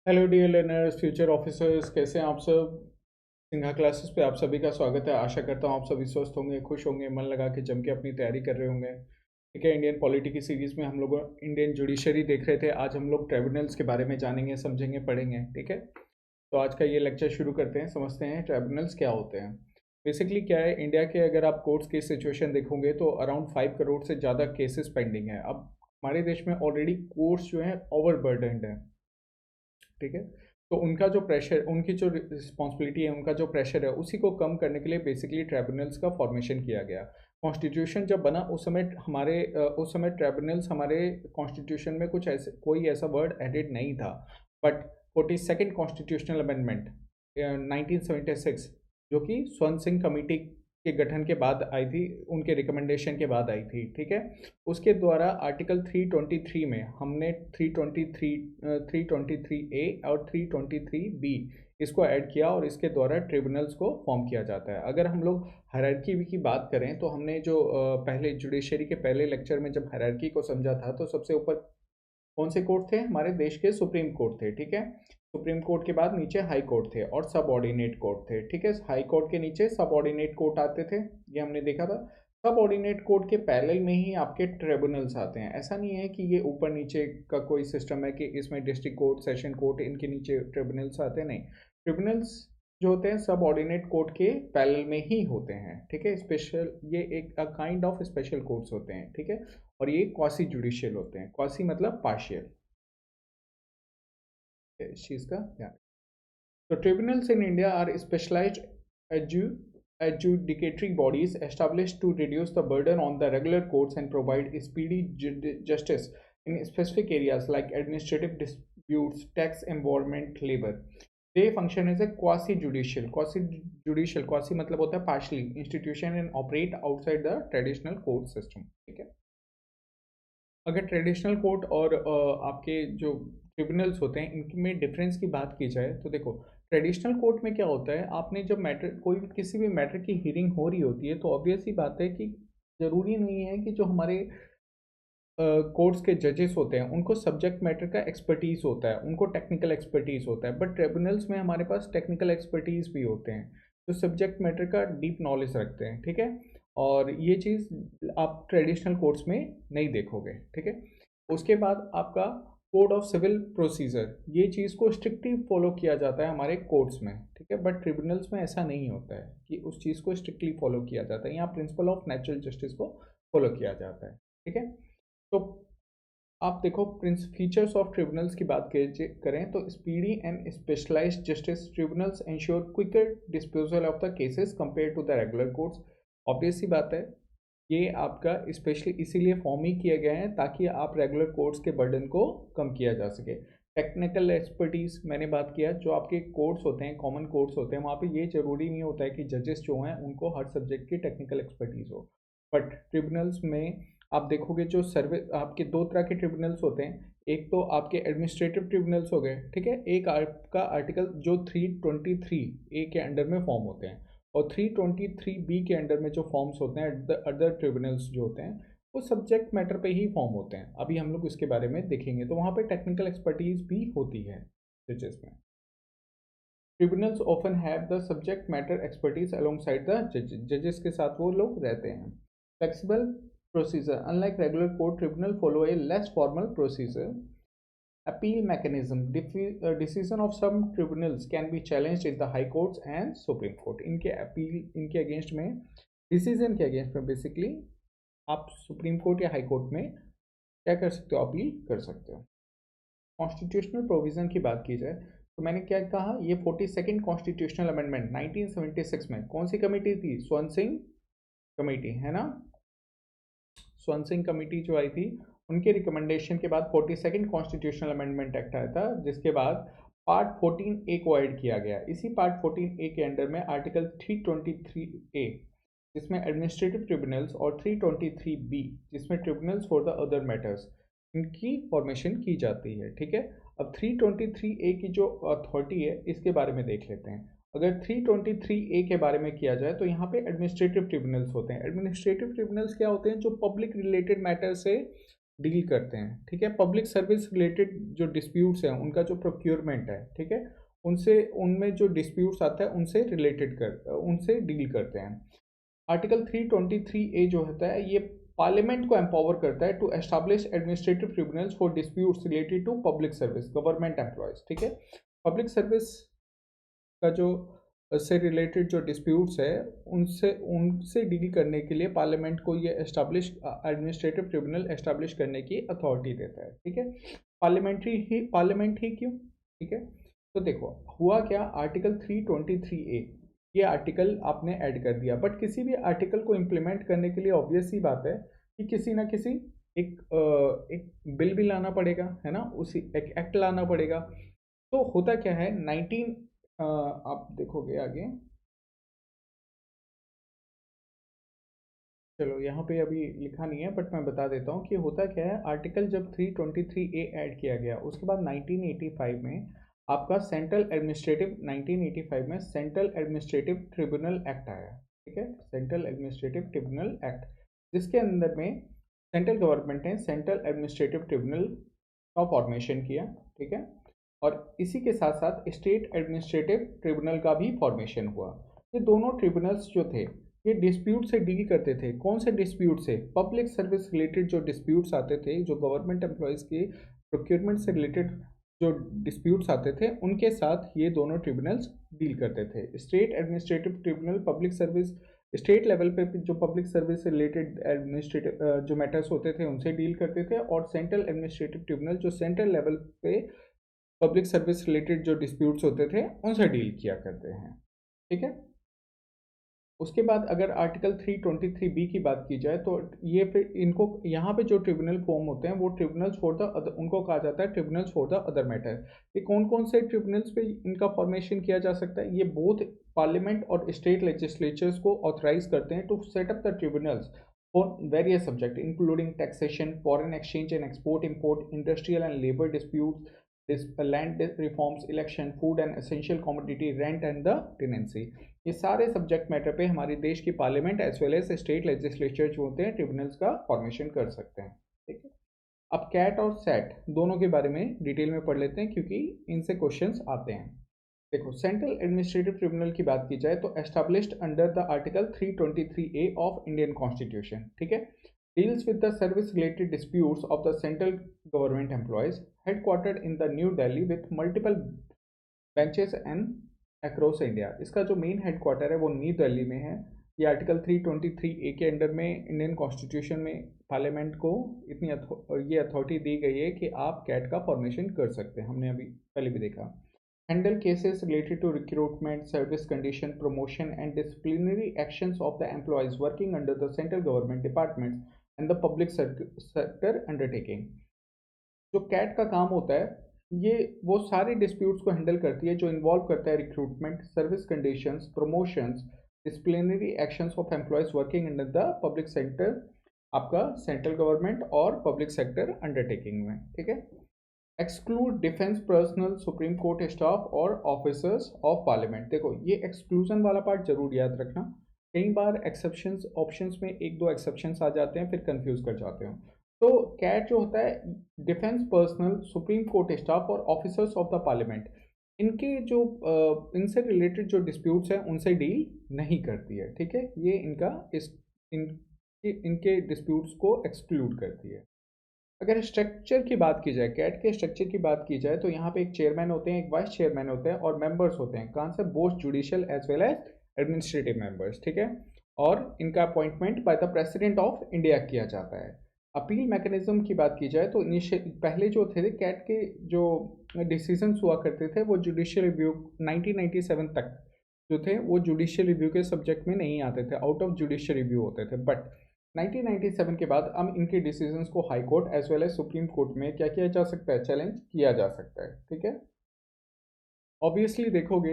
Hello dear learners, future officers, कैसे हैं आप सब। सिन्हा क्लासेस पे आप सभी का स्वागत है। आशा करता हूँ आप सभी स्वस्थ होंगे, खुश होंगे, मन लगा के जम के अपनी तैयारी कर रहे होंगे। ठीक है, इंडियन पॉलिटी की सीरीज़ में हम लोग इंडियन जुडिशरी देख रहे थे। आज हम लोग ट्राइब्यूनल्स के बारे में जानेंगे, समझेंगे, पढ़ेंगे। ठीक है, तो आज का ये लेक्चर शुरू करते हैं, समझते हैं ट्राइब्यूनल्स क्या होते हैं। बेसिकली क्या है, इंडिया के अगर आप कोर्ट्स की सिचुएशन देखोगे तो अराउंड 5 करोड़ से ज़्यादा केसेस पेंडिंग है। अब हमारे देश में ऑलरेडी कोर्ट्स जो हैं ओवरबर्डनड है। ठीक है, तो उनका जो प्रेशर, उनकी जो रिस्पॉन्सिबिलिटी है, उनका जो प्रेशर है, उसी को कम करने के लिए बेसिकली ट्राइब्यूनल्स का फॉर्मेशन किया गया। कॉन्स्टिट्यूशन जब बना उस समय ट्राइब्यूनल्स हमारे कॉन्स्टिट्यूशन में कुछ ऐसे कोई ऐसा वर्ड एडिड नहीं था। बट 42nd कॉन्स्टिट्यूशनल अमेंडमेंट 1976, जो कि स्वर्ण सिंह कमेटी के गठन के बाद आई थी, उनके रिकमेंडेशन के बाद आई थी। ठीक है, उसके द्वारा आर्टिकल 323 में हमने 323A और 323B इसको ऐड किया और इसके द्वारा ट्रिब्यूनल्स को फॉर्म किया जाता है। अगर हम लोग हायरार्की की बात करें तो हमने जो पहले जुडिशरी के पहले लेक्चर में जब हायरार्की को समझा था तो सबसे ऊपर कौन से कोर्ट थे, हमारे देश के सुप्रीम कोर्ट थे। ठीक है, सुप्रीम कोर्ट के बाद नीचे हाई कोर्ट थे और सब ऑर्डिनेट कोर्ट थे। ठीक है, हाई कोर्ट के नीचे सब ऑर्डिनेट कोर्ट आते थे, ये हमने देखा था। सब ऑर्डिनेट कोर्ट के पैरेलल में ही आपके ट्रिब्यूनल्स आते हैं। ऐसा नहीं है कि ये ऊपर नीचे का कोई सिस्टम है कि इसमें डिस्ट्रिक्ट कोर्ट, सेशन कोर्ट, इनके नीचे ट्रिब्यूनल्स आते हैं, नहीं। ट्रिब्यूनल्स जो होते हैं सब ऑर्डिनेट कोर्ट के पैरेलल में ही होते हैं। ठीक है, स्पेशल, ये एक काइंड ऑफ स्पेशल कोर्ट्स होते हैं। ठीक है, और ये क्वासी जुडिशियल होते हैं। क्वासी मतलब पार्शियल, इस चीज़ का ध्यान। तो tribunals in India are specialised adjudicatory bodies established to reduce the burden on the regular courts and provide speedy justice in specific areas like administrative disputes, tax, environment, labor. They function as a quasi-judicial. Quasi मतलब होता है partially institution and operate outside the traditional court system. ठीक है, अगर traditional court और आपके जो tribunals होते हैं इनमें डिफरेंस की बात की जाए तो देखो, ट्रेडिशनल कोर्ट में क्या होता है, आपने जब मैटर, कोई किसी भी मैटर की हियरिंग हो रही होती है तो ऑब्वियस ही बात है कि ज़रूरी नहीं है कि जो हमारे कोर्ट्स के जजेस होते हैं उनको सब्जेक्ट मैटर का एक्सपर्टीज़ होता है, उनको टेक्निकल एक्सपर्टीज़ होता है। बट ट्रिब्यूनल्स में हमारे पास टेक्निकल एक्सपर्टीज़ भी होते हैं जो सब्जेक्ट मैटर का डीप नॉलेज रखते हैं। ठीक है, और ये चीज़ आप ट्रेडिशनल कोर्ट्स में नहीं देखोगे। ठीक है, उसके बाद आपका कोड ऑफ सिविल प्रोसीजर, ये चीज़ को स्ट्रिक्टली फॉलो किया जाता है हमारे कोर्ट्स में। ठीक है, बट ट्रिब्यूनल्स में ऐसा नहीं होता है कि उस चीज़ को स्ट्रिक्टली फॉलो किया जाता है। यहाँ प्रिंसिपल ऑफ नेचुरल जस्टिस को फॉलो किया जाता है। ठीक है, तो आप देखो, प्रिंस फीचर्स ऑफ ट्रिब्यूनल्स की बात करें तो speedy and specialized justice tribunals ensure quicker disposal of the cases compare to the regular courts. Obvious सी बात है, ये आपका स्पेशली इसीलिए फॉर्म ही किए गए हैं ताकि आप रेगुलर कोर्ट्स के बर्डन को कम किया जा सके। टेक्निकल एक्सपर्टीज़ मैंने बात किया, जो आपके कोर्ट्स होते हैं, कॉमन कोर्ट्स होते हैं, वहाँ पे ये ज़रूरी नहीं होता है कि जजेस जो हैं उनको हर सब्जेक्ट की टेक्निकल एक्सपर्टीज़ हो। बट ट्रिब्यूनल्स में आप देखोगे जो सर्वे, आपके दो तरह के ट्रिब्यूनल्स होते हैं। एक तो आपके एडमिनिस्ट्रेटिव ट्रिब्यूनल्स हो गए। ठीक है, एक आपका आर्टिकल जो 323A के अंडर में फॉर्म होते हैं और 323B के अंडर में जो फॉर्म्स होते हैं अदर ट्रिब्यूनल्स जो होते हैं वो सब्जेक्ट मैटर पे ही फॉर्म होते हैं। अभी हम लोग इसके बारे में देखेंगे, तो वहाँ पे टेक्निकल एक्सपर्टीज भी होती है जजेस में। Tribunals often have the subject matter expertise alongside the जजेस, जजेस के साथ वो लोग रहते हैं। Flexible procedure, unlike regular court tribunal follow a less formal procedure. Appeal mechanism, decision of some tribunals can be challenged in the high courts and supreme court. इनके appeal, इनके अगेंस्ट में, डिसीजन के अगेंस्ट में basically आप supreme court या high court में क्या कर सकते हो, अपील कर सकते हो। कॉन्स्टिट्यूशनल प्रोविजन की बात की जाए तो मैंने क्या कहा, ये 42nd कॉन्स्टिट्यूशनल अमेंडमेंट 1976 में कौन सी कमेटी थी, स्वर्ण सिंह कमेटी, है ना। स्वर्ण सिंह कमेटी जो आई थी उनके रिकमेंडेशन के बाद 42nd कॉन्स्टिट्यूशनल अमेंडमेंट एक्ट आया था, जिसके बाद पार्ट 14A को ऐड किया गया। इसी पार्ट 14A के अंडर में आर्टिकल 323A, जिसमें एडमिनिस्ट्रेटिव ट्रिब्यूनल्स, और 323B, जिसमें tribunals for the other matters, इनकी फॉर्मेशन की जाती है। ठीक है, अब 323A की जो अथॉरिटी है इसके बारे में देख लेते हैं। अगर 323A के बारे में किया जाए तो यहाँ पे एडमिनिस्ट्रेटिव ट्रिब्यूनल्स होते हैं। एडमिनिस्ट्रेटिव ट्रिब्यूनल्स क्या होते हैं, जो पब्लिक रिलेटेड मैटर से डील करते हैं, ठीक है। पब्लिक सर्विस रिलेटेड जो डिस्प्यूट्स हैं उनका जो प्रोक्योरमेंट है, ठीक है, उनसे उनमें जो डिस्प्यूट्स आता है उनसे डील करते हैं। आर्टिकल 323A जो होता है ये पार्लियामेंट को एम्पावर करता है to establish administrative tribunals for disputes related to public service government employees, ठीक है। पब्लिक सर्विस का जो से रिलेटेड जो डिस्प्यूट्स है उनसे उनसे डील करने के लिए पार्लियामेंट को ये एडमिनिस्ट्रेटिव ट्रिब्यूनल एस्टैब्लिश करने की अथॉरिटी देता है, ठीक है। पार्लियामेंट ही क्यों, ठीक है। तो देखो हुआ क्या, आर्टिकल 323A ये आर्टिकल आपने ऐड कर दिया, बट किसी भी आर्टिकल को इम्प्लीमेंट करने के लिए ऑब्वियस सी बात है कि किसी ना किसी एक बिल भी लाना पड़ेगा, है ना, उसी एक एक्ट लाना पड़ेगा। तो होता क्या है, आप देखोगे आगे, चलो यहाँ पे अभी लिखा नहीं है बट मैं बता देता हूँ कि होता क्या है। आर्टिकल जब 323A ऐड किया गया उसके बाद 1985 में आपका सेंट्रल एडमिनिस्ट्रेटिव ट्रिब्यूनल एक्ट आया, ठीक है, सेंट्रल एडमिनिस्ट्रेटिव ट्रिब्यूनल एक्ट, जिसके अंदर में सेंट्रल गवर्नमेंट ने सेंट्रल एडमिनिस्ट्रेटिव ट्रिब्यूनल का फॉर्मेशन किया, ठीक है, और इसी के साथ साथ स्टेट एडमिनिस्ट्रेटिव ट्रिब्यूनल का भी फॉर्मेशन हुआ। ये दोनों ट्रिब्यूनल्स जो थे ये डिस्प्यूट से डील करते थे। कौन से डिस्प्यूट से, पब्लिक सर्विस रिलेटेड जो डिस्प्यूट्स आते थे, जो गवर्नमेंट एम्प्लॉयज़ के प्रोक्योरमेंट से रिलेटेड जो डिस्प्यूट्स आते थे उनके साथ ये दोनों ट्रिब्यूनल्स डील करते थे। State administrative tribunal public service, state level पे जो पब्लिक सर्विस से रिलेटेड एडमिनिस्ट्रेटिव जो मैटर्स होते थे उनसे डील करते थे, और सेंट्रल एडमिनिस्ट्रेटिव ट्रिब्यूनल जो सेंट्रल लेवल पे पब्लिक सर्विस रिलेटेड जो डिस्प्यूट्स होते थे उनसे डील किया करते हैं, ठीक है। उसके बाद अगर आर्टिकल 323B की बात की जाए तो ये फिर इनको यहाँ पे जो ट्रिब्यूनल फॉर्म होते हैं वो ट्रिब्यूनल्स फॉर द अदर, उनको कहा जाता है tribunals for the other matter. ये कौन कौन से ट्रिब्यूनल्स पे इनका फॉर्मेशन किया जा सकता है, ये बोथ पार्लियामेंट और स्टेट लेजिस्लेचर्स को ऑथराइज करते हैं to set up the tribunals for various subject including taxation, foreign exchange and export import, industrial and labour disputes, land reforms, election, food and essential commodity, rent and the tenancy. ये सारे subject matter पे हमारी देश की parliament as well as state legislature जो होते हैं tribunals का फॉर्मेशन कर सकते हैं, ठीक है। अब कैट और सेट दोनों के बारे में डिटेल में पढ़ लेते हैं क्योंकि इनसे क्वेश्चंस आते हैं। देखो सेंट्रल एडमिनिस्ट्रेटिव ट्रिब्यूनल की बात की जाए तो established under the article 323A of Indian constitution, ठीक है, deals with the service related disputes of the central government employees, headquartered in the New Delhi with multiple benches and across India। इसका जो main headquarter है वो new Delhi में है। ये article 323A के अंडर में इंडियन कॉन्स्टिट्यूशन में पार्लियामेंट को ये अथॉरिटी दी गई है कि आप कैट का फॉर्मेशन कर सकते हैं, हमने अभी पहले भी देखा। Handle cases related to recruitment, service condition, promotion and disciplinary actions of the employees working under the central government departments and the public sector undertaking. जो कैट का काम होता है ये वो सारे डिस्प्यूट्स को हैंडल करती है जो इन्वॉल्व करता है recruitment, service conditions, promotions, disciplinary actions of employees working under the public sector, आपका सेंट्रल गवर्नमेंट और पब्लिक सेक्टर अंडरटेकिंग में, ठीक है। Exclude defence personnel, supreme court staff और ऑफिसर्स ऑफ पार्लियामेंट। देखो ये एक्सक्लूजन वाला पार्ट जरूर याद रखना, कई बार एक्सेप्शंस ऑप्शंस में एक दो एक्सेप्शंस आ जाते हैं फिर कंफ्यूज कर जाते हो। तो कैट जो होता है defence personnel, supreme court staff और ऑफिसर्स ऑफ द पार्लियामेंट, इनके जो इनसे रिलेटेड जो डिस्प्यूट्स हैं उनसे डील नहीं करती है, ठीक है। ये इनके डिस्प्यूट्स को एक्सक्लूड करती है। अगर स्ट्रक्चर की बात की जाए, कैट के स्ट्रक्चर की बात की जाए तो यहाँ पे एक चेयरमैन होते हैं, एक वाइस चेयरमैन होते हैं और मेंबर्स होते हैं। कौन से, both judicial as well as administrative members, ठीक है। और इनका appointment by the president of India किया जाता है। अपील मैकेनिज्म की बात की जाए तो पहले जो थे कैट के जो डिसीजंस हुआ करते थे वो जुडिशियल रिव्यू 1997 तक जो थे वो जुडिशियल रिव्यू के सब्जेक्ट में नहीं आते थे, आउट ऑफ जुडिशियल रिव्यू होते थे। बट 1997 के बाद अब इनके डिसीजंस को high court as well as supreme court में क्या किया जा सकता है, चैलेंज किया जा सकता है, ठीक है। ऑब्वियसली देखोगे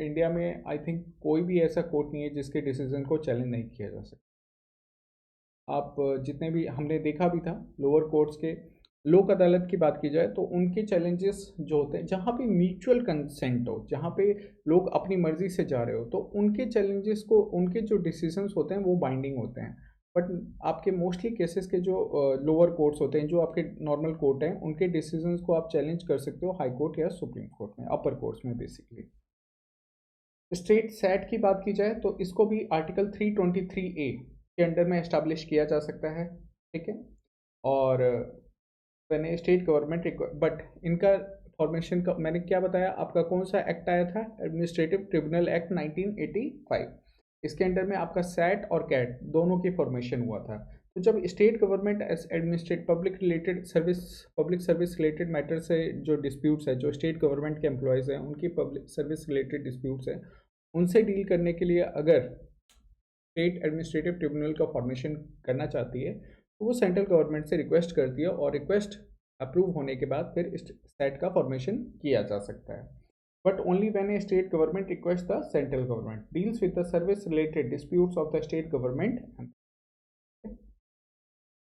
इंडिया में आई थिंक कोई भी ऐसा कोर्ट नहीं है जिसके डिसीजन को चैलेंज नहीं किया जा सकता। आप जितने भी हमने देखा भी था लोअर कोर्ट्स के, लोक अदालत की बात की जाए तो उनके चैलेंजेस जो होते हैं जहाँ पे म्यूचुअल कंसेंट हो, जहाँ पे लोग अपनी मर्जी से जा रहे हो, तो उनके चैलेंजेस को, उनके जो डिसीजंस होते हैं वो बाइंडिंग होते हैं। बट आपके मोस्टली केसेस के जो लोअर कोर्ट्स होते हैं, जो आपके नॉर्मल कोर्ट हैं, उनके डिसीजंस को आप चैलेंज कर सकते हो हाई कोर्ट या सुप्रीम कोर्ट में, अपर कोर्ट्स में बेसिकली। स्टेट सैट की बात की जाए तो इसको भी आर्टिकल 323A के अंडर में एस्टैब्लिश किया जा सकता है, ठीक है। और मैंने स्टेट गवर्नमेंट बट इनका फॉर्मेशन का मैंने क्या बताया आपका, कौन सा एक्ट आया था, एडमिनिस्ट्रेटिव ट्रिब्यूनल एक्ट 1985। इसके अंडर में आपका सैट और कैट दोनों की फॉर्मेशन हुआ था। तो जब state government administrate public service related matter से जो डिस्प्यूट्स है, जो स्टेट गवर्नमेंट के एम्प्लॉयज़ हैं उनकी पब्लिक सर्विस रिलेटेड डिस्प्यूट्स हैं, उनसे डील करने के लिए अगर स्टेट एडमिनिस्ट्रेटिव ट्रिब्यूनल का फॉर्मेशन करना चाहती है तो वो सेंट्रल गवर्नमेंट से रिक्वेस्ट करती है, और रिक्वेस्ट अप्रूव होने के बाद फिर सेट का फॉर्मेशन किया जा सकता है। But only when a state government request the central government deals with the service related disputes of the state government.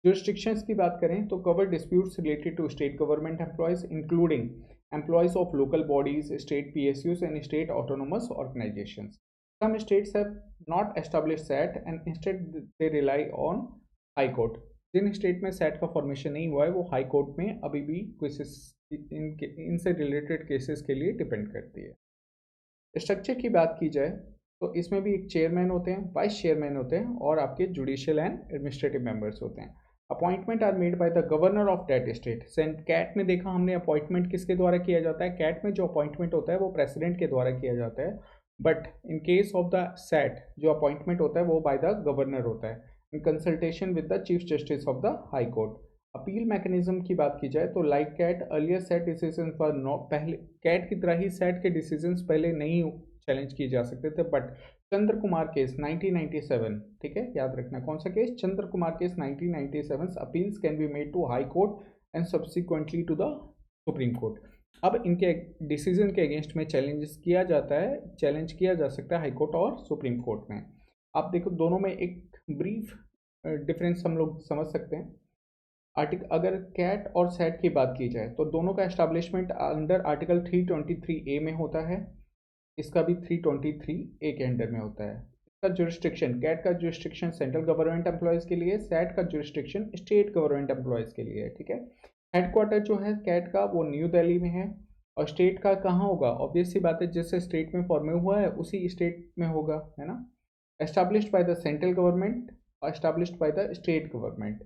Jurisdictions की बात करें तो cover disputes related to state government employees including employees of local bodies, state PSUs and state autonomous organisations. Some states have not established SAT and instead they rely on high court. जिन state में SAT का formation नहीं हुआ है वो high court में अभी भी केसेस इनसे रिलेटेड केसेस के लिए डिपेंड करती है। स्ट्रक्चर की बात की जाए तो इसमें भी एक चेयरमैन होते हैं, वाइस चेयरमैन होते हैं और आपके जुडिशियल एंड एडमिनिस्ट्रेटिव मेंबर्स होते हैं। Appointment are made by the governor of that state. CAT में देखा हमने अपॉइंटमेंट किसके द्वारा किया जाता है, कैट में जो अपॉइंटमेंट होता है वो प्रेसिडेंट के द्वारा किया जाता है, but in case of the SAT जो अपॉइंटमेंट होता है वो बाय द गवर्नर होता है in consultation with the chief justice of the high court. Appeal mechanism की बात की जाए तो like CAT earlier set decision for no, पहले कैट की तरह ही सेट के डिसीजंस पहले नहीं चैलेंज किए जा सकते थे, बट चंद्र कुमार केस 1997, ठीक है, याद रखना कौन सा case, Chandra Kumar case 1997, appeals can be made to high court and subsequently to the supreme court. अब इनके डिसीजन के अगेंस्ट में चैलेंज किया जा सकता है हाई कोर्ट और सुप्रीम कोर्ट में। आप देखो दोनों में एक ब्रीफ डिफरेंस हम लोग समझ सकते हैं। अगर कैट और सेट की बात की जाए तो दोनों का एस्टैब्लिशमेंट अंडर आर्टिकल 323A में होता है, इसका भी 323A के अंडर में होता है। इसका जुरिस्डिक्शन, कैट का जुरिस्डिक्शन सेंट्रल गवर्नमेंट एम्प्लॉयज़ के लिए, सेट का जुरिस्डिक्शन स्टेट गवर्नमेंट एम्प्लॉयज़ के लिए है, ठीक है। हेडक्वार्टर जो है कैट का वो न्यू दिल्ली में है, और स्टेट का कहाँ होगा, ऑब्वियस सी बात है जिस स्टेट में फॉर्म हुआ है उसी स्टेट में होगा, है ना। Established by the central government, established by the state government.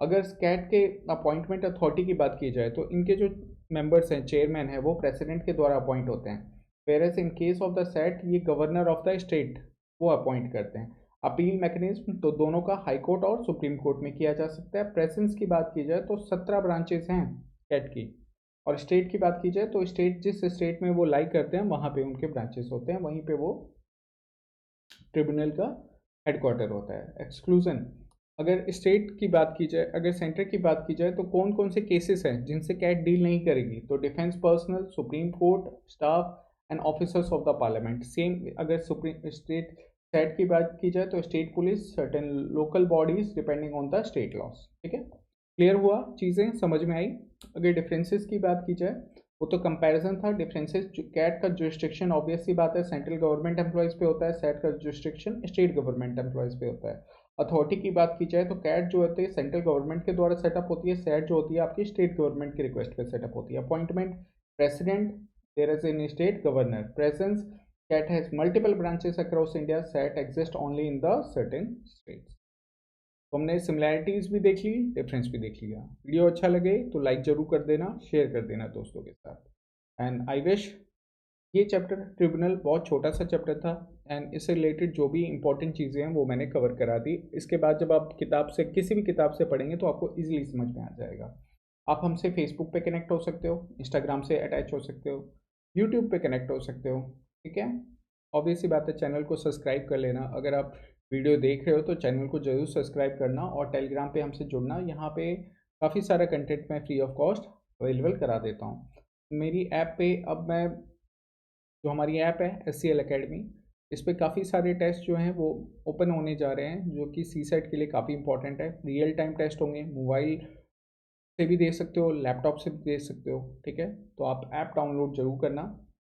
अगर कैट के अपॉइंटमेंट अथॉरिटी की बात की जाए तो इनके जो मेंबर्स हैं, चेयरमैन है, वो प्रेसिडेंट के द्वारा अपॉइंट होते हैं, whereas in case of the set ये गवर्नर ऑफ द स्टेट वो अपॉइंट करते हैं। अपील मैकेनिज्म तो दोनों का हाई कोर्ट और सुप्रीम कोर्ट में किया जा सकता है। प्रेजेंस की बात की जाए तो 17 ब्रांचेस हैं कैट की, और स्टेट की बात की जाए तो स्टेट जिस स्टेट में वो लाई करते हैं वहाँ पे उनके ब्रांचेस होते हैं, वहीं पे वो ट्रिब्यूनल का हेडक्वार्टर होता है। एक्सक्लूजन, अगर स्टेट की बात की जाए, अगर सेंटर की बात की जाए तो कौन कौन से केसेस हैं जिनसे कैट डील नहीं करेगी, तो defence personnel, supreme court, staff and officers of the parliament. Same अगर सुप्रीम स्टेट सेट की बात की जाए तो state police, certain local bodies depending on the state loss, ठीक है। क्लियर हुआ, चीज़ें समझ में आई। अगर डिफरेंसेस की बात की जाए वो तो कंपैरिजन था। डिफरेंसेस, कैट का जुरिस्डिक्शन ऑब्वियस सी बात है सेंट्रल गवर्नमेंट एम्प्लॉयज़ पे होता है, सेट का जुरिस्डिक्शन स्टेट गवर्नमेंट एम्प्लॉयज़ पे होता है। अथॉरिटी की बात की जाए तो कैट जो होती है सेंट्रल गवर्नमेंट के द्वारा सेटअप होती है, सेट जो होती है आपकी स्टेट गवर्नमेंट की रिक्वेस्ट पर सेटअप होती है। Appointment president, there is in state governor. Presence, CAT has multiple branches across India, SAT exist only in the certain states. तो हमने सिमिलैरिटीज़ भी देख ली, डिफरेंस भी देख लिया। वीडियो अच्छा लगे तो लाइक ज़रूर कर देना, शेयर कर देना दोस्तों के साथ। एंड आई विश, ये चैप्टर ट्रिब्यूनल बहुत छोटा सा चैप्टर था एंड इससे रिलेटेड जो भी इंपॉर्टेंट चीज़ें हैं वो मैंने कवर करा दी। इसके बाद जब आप किताब से, किसी भी किताब से पढ़ेंगे तो आपको ईजिली समझ में आ जाएगा। आप हमसे फेसबुक पे कनेक्ट हो सकते हो, इंस्टाग्राम से अटैच हो सकते हो, यूट्यूब पे कनेक्ट हो सकते हो, ठीक है। ऑब्वियस सी बात है चैनल को सब्सक्राइब कर लेना। अगर आप वीडियो देख रहे हो तो चैनल को ज़रूर सब्सक्राइब करना और टेलीग्राम पे हमसे जुड़ना। यहाँ पे काफ़ी सारा कंटेंट मैं फ्री ऑफ कॉस्ट अवेलेबल करा देता हूँ। मेरी ऐप पे अब मैं, जो हमारी ऐप है SCL अकेडमी, इस पर काफ़ी सारे टेस्ट जो हैं वो ओपन होने जा रहे हैं, जो कि CSET के लिए काफ़ी इंपॉर्टेंट है। रियल टाइम टेस्ट होंगे, मोबाइल से भी दे सकते हो, लैपटॉप से भी दे सकते हो, ठीक है। तो आप ऐप डाउनलोड ज़रूर करना,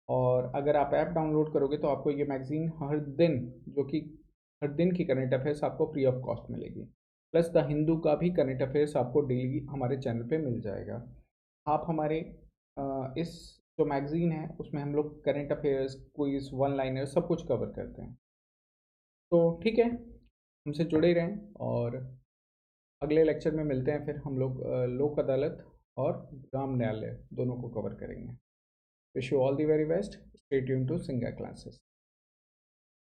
और अगर आप ऐप डाउनलोड करोगे तो आपको ये मैगज़ीन हर दिन, जो कि हर दिन की करंट अफेयर्स आपको फ्री ऑफ कॉस्ट मिलेगी। प्लस द हिंदू का भी करंट अफेयर्स आपको डेली हमारे चैनल पे मिल जाएगा। आप हमारे इस जो मैगज़ीन है उसमें हम लोग current affairs, quiz, one liner सब कुछ कवर करते हैं। तो ठीक है, हमसे जुड़े रहें और अगले लेक्चर में मिलते हैं। फिर हम लोग लोक अदालत और ग्राम न्यायालय दोनों को कवर करेंगे। Wish you all the very best. Stay tune to सिंगा क्लासेस।